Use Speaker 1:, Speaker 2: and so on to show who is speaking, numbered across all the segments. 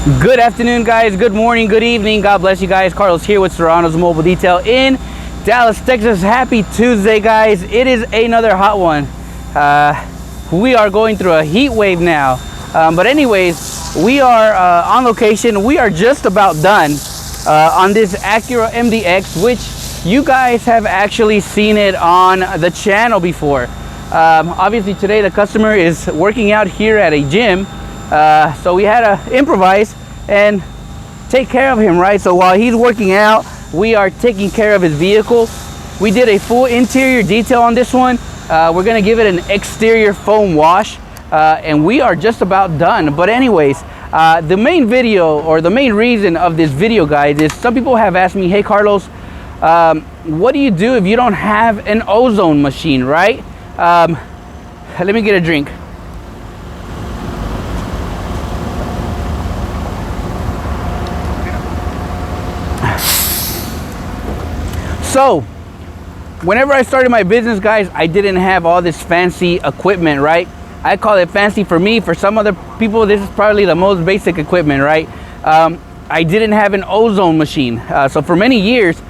Speaker 1: Good afternoon, guys. Good morning, good evening. God bless you guys. Carlos here with Serranos Mobile Detail in Dallas, Texas. Happy Tuesday, guys. It is another hot one. We are going through a heat wave now. But anyways, we are on location. We are just about done on this Acura MDX, which you guys have actually seen it on the channel before. Obviously today the customer is working out here at a gym. So we had to improvise and take care of him, right? So while he's working out, we are taking care of his vehicle. We did a full interior detail on this one. We're gonna give it an exterior foam wash, and we are just about done. But anyways, the main video, or the main reason of this video, guys, is some people have asked me, hey Carlos, what do you do if you don't have an ozone machine, right? Let me get a drink. So whenever I started my business, guys, I didn't have all this fancy equipment, right? I call it fancy for me. For some other people, this is probably the most basic equipment, right? I didn't have an ozone machine. So for many years,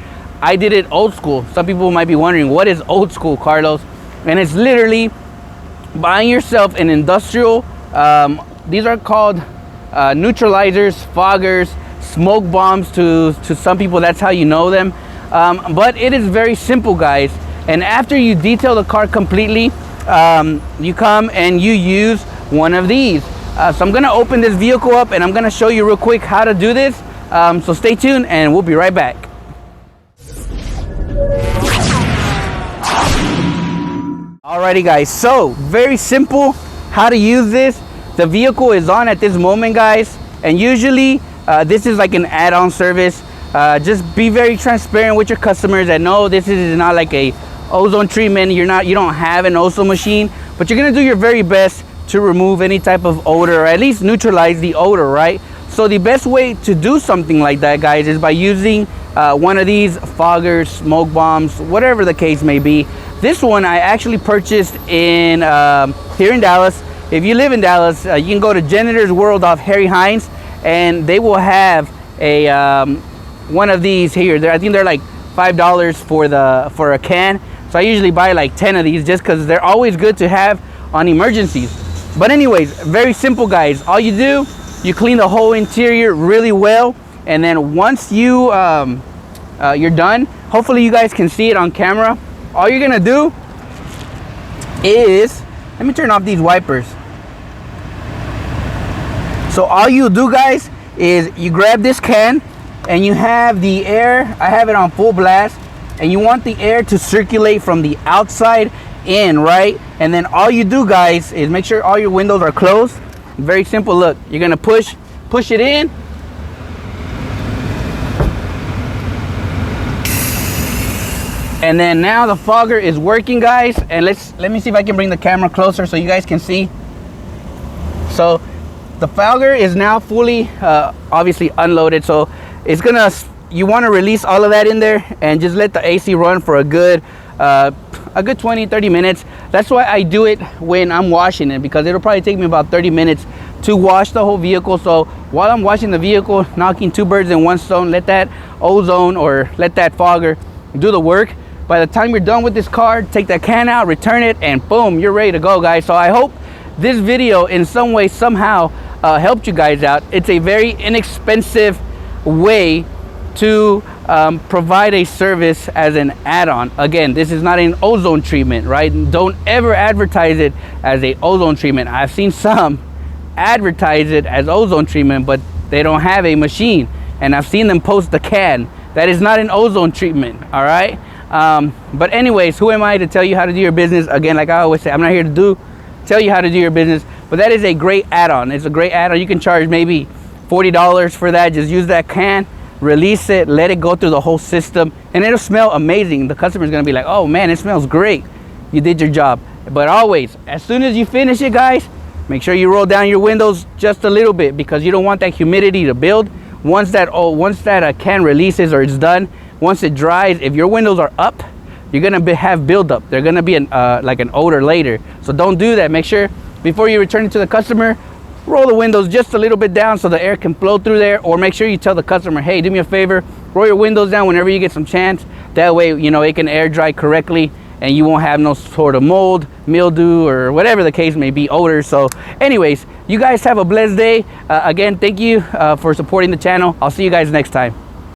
Speaker 1: I did it old school. Some people might be wondering, what is old school, Carlos? And it's literally buying yourself an industrial, these are called neutralizers, foggers, smoke bombs to some people, that's how you know them. But it is very simple, guys. And after you detail the car completely, you come and you use one of these. So I'm gonna open this vehicle up and I'm gonna show you real quick how to do this. So stay tuned and we'll be right back. Alrighty, guys, so very simple how to use this. The vehicle is on at this moment, guys, and usually this is like an add-on service. Just be very transparent with your customers that no, this is not like a ozone treatment. You don't have an ozone machine, but you're gonna do your very best to remove any type of odor, or at least neutralize the odor, right? So the best way to do something like that, guys, is by using one of these foggers, smoke bombs, whatever the case may be. This one I actually purchased in here in Dallas. If you live in Dallas, you can go to Janitor's World off Harry Hines, and they will have a one of these here. I think they're like $5 for a can. So I usually buy like 10 of these just because they're always good to have on emergencies. But anyways, very simple, guys. All you do, you clean the whole interior really well, and then once you're done, hopefully you guys can see it on camera. All you're gonna do is, let me turn off these wipers. So all you do, guys, is you grab this can and you have the air, I have it on full blast, and you want the air to circulate from the outside in, right? And then all you do, guys, is make sure all your windows are closed. Very simple. Look, you're gonna push it in. And then now the fogger is working, guys. And let me see if I can bring the camera closer so you guys can see. So the fogger is now fully obviously unloaded. So it's gonna, you want to release all of that in there and just let the AC run for a good 20-30 minutes. That's why I do it when I'm washing it, because it'll probably take me about 30 minutes to wash the whole vehicle. So while I'm washing the vehicle, knocking two birds in one stone, let that ozone or let that fogger do the work. By the time you're done with this car, take that can out, return it, and boom, you're ready to go, guys. So I hope this video in some way, somehow helped you guys out. It's a very inexpensive way to provide a service as an add-on. Again, this is not an ozone treatment, right? Don't ever advertise it as a ozone treatment. I've seen some advertise it as ozone treatment, but they don't have a machine, and I've seen them post the can. That is not an ozone treatment, all right? But anyways, who am I to tell you how to do your business? Again, like I always say, I'm not here to tell you how to do your business, but that is a great add-on. It's a great add-on. You can charge maybe $40 for that. Just use that can, release it, let it go through the whole system, and it'll smell amazing. The customer's gonna be like, oh man, it smells great. You did your job. But always, as soon as you finish it, guys, make sure you roll down your windows just a little bit, because you don't want that humidity to build. Once that can releases or it's done, once it dries, if your windows are up, you're gonna have buildup. They're gonna be like an odor later. So don't do that. Make sure before you return it to the customer, roll the windows just a little bit down so the air can flow through there, or make sure you tell the customer, hey, do me a favor, roll your windows down whenever you get some chance. That way, you know, it can air dry correctly and you won't have no sort of mold, mildew, or whatever the case may be, odors. So anyways, you guys have a blessed day. Again, thank you for supporting the channel. I'll see you guys next time.